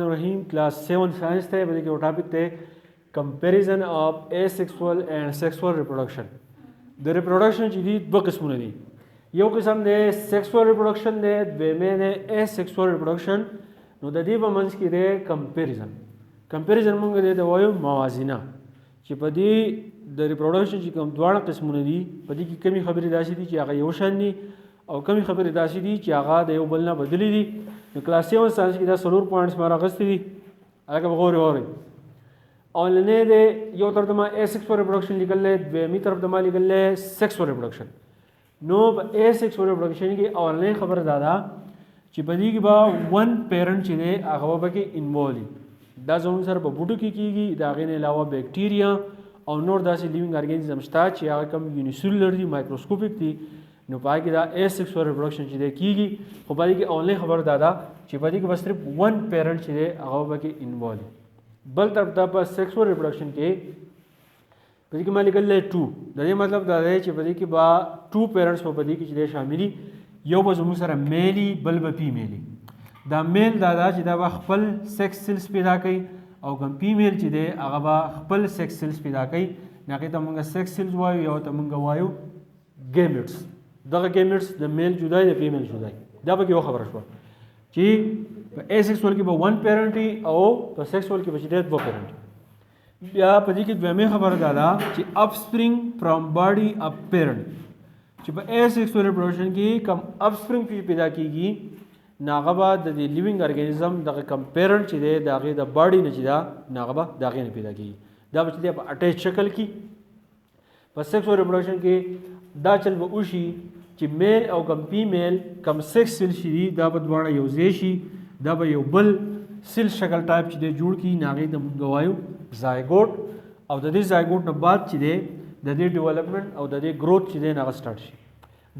الرحمن الرحیم क्लास 7 साइंस थे बल्कि वो टॉपिक थे comparison of asexual and sexual reproduction the reproduction जी दो किस्मों दी यो किस्म दे सेक्सुअल रिप्रोडक्शन दे द्वेमे दे एसेक्सुअल रिप्रोडक्शन नो द दी बमंस की दे कंपैरिजन मंग दे वायो मवाजिना چې په دې د ریپروډکشن چې کوم دواړه قسمونه دي په دې کې کمی خبرې داسې دي چې هغه یو شان دي او کمی خبرې داسې دي چې هغه د یو بل نه بدلی دي نو کلاس 7 ساينس کې دا سلور پوینټس ما راغستې دي هغه غوري اولنې د یو طرف د ما اسیکسوال ریپروډکشن لیکل دی دویمي طرف د ما لیکل دی سیکسوال ریپروډکشن نو په اسیکسوال ریپروډکشن کې اولنې خبره دا چې په دې کې به ون پیرنټ چې دی هغه به کې انوالو دا زموږ سره په بوټو کې کیږي دا غي نه علاوه بیکټیریا او نور داسې لیوینګ ارګانیزم شته چې هغه کم یونیسیلولر دي مایکروسکوپیک دي نو پای کې دا اسیکسوال ریپروډکشن چې دی کیږي خو پای کې اونلی خبر دا چې پای کې بس صرف ون پیرنټ چې دی هغه به کې انوالو بل طرف ته په سیکسوال ریپروډکشن کې پای کې مالک له 2 دا یې مطلب دا دی چې پای کې با 2 پیرنټس په پای کې چې دی شامل دي یو به زموږ سره میلی بل به فیمیلی دا میل دا چې دا خپل سیکس سیلز پیدا کوي او کوم فیمیل چې دی هغه به خپل سیکس سیلز پیدا کوي هغه ته موږ سیکس سیلز وایو یا ته موږ وایو ګیمیټس دغه ګیمیټس د میل جدا دی د فیمیل جدا دی دا به یو خبره شو چې په اسیکسوال کې به ون پیرنټ او په سیکسوال کې به چې دی 2 پیرنټ بیا په دې کې دویمه خبره دا چې اپ سپرینګ فرام باډي اف پیرنټ چې په اسیکسوال ریپروډکشن کې کوم اپ سپرینګ پیدا کیږي ناغبا د لیوینګ ارګانیزم د کمپیرنټ چې دی د هغې د باډي نه چې دا ناغبا د هغې نه پیدا کېږي دا به چې دی په اټیچ شکل کې په سیکسوال ریپروډکشن کې دا چل به وشي چې میل او کم فیمیل کم سیکس سیل شي دي دا به دواړه یو ځای شي دا به یو بل سیل شکل ټایپ چې دی جوړ کړي نو هغې ته موږ وایو زایګوټ او د دې زایګوټ نه بعد چې دی د دې ډیولپمنټ او د دې گروث چې دی هغه سټارټ شي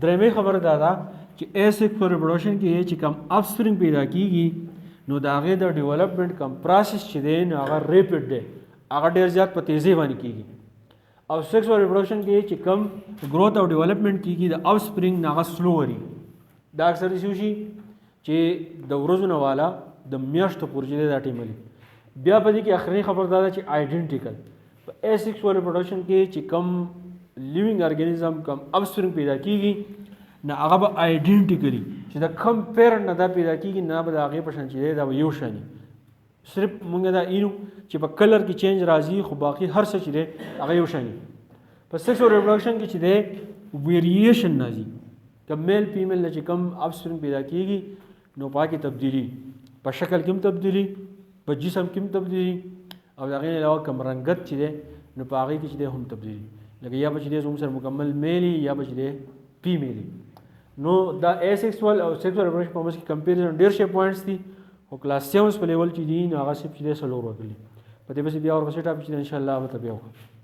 درېمې خبره دا ده چې اسیکسوال ریپروډکشن کې چې کم اپ سپرینګ پیدا کیږي نو د هغې د ډیولپمنټ کم پروسس چې دی نو هغه ریپډ دی هغه ډېر زیات په تیزۍ باندې کیږي او سیکسوال ریپروډکشن کې چې کم گروث او ډیولپمنټ کیږي د اپ سپرینګ نه هغه سلو وي دا اکثر داسې وشي چې د ورځو نه والا د میاشتو پورې چې دی دا ټیم وي بیا په دې کې اخري خبر دا ده چې آیډنټیکل په اسیکسوال ریپروډکشن کې چې کم لیوینګ ارګانیزم کم اپ سپرینګ پیدا کیږي نه هغه به آیډنټیکلی چې د کم پیرنټ نه دا پیدا کیږي نه به د هغې په شان چې دی دا به یو شان صرف مونږ دا اینو چې په کلر کې چینج راځي خو باقي هر څه چې دی هغه یو شان په سیکسوال ریپروډکشن کې چې دی ویریشن راځي که میل فیمیل نه چې کم اپ سپرینګ پیدا کیږي نو پای کې تبدیلی په شکل کې هم تبدیلی په جسم کې هم تبدیلی او د هغې نه علاوه کم رنګت چې دی نو په هغې کې چې دی هم تبدیلی لکه یا به چې دی زموږ سره مکمل میلی یا به چې دی فیمیلی نو دا اسیکسوال او سیکسوال ریپروډکشن په منځ کې کمپیریزن ډېر ښه پوینټس دي او کلاس 7 په لیول چې دي نو هغه صرف چې دی څلور وکړي په دې پسې بیا ورپسې ټاپک چې دی انشاءالله به ته بیا وکړو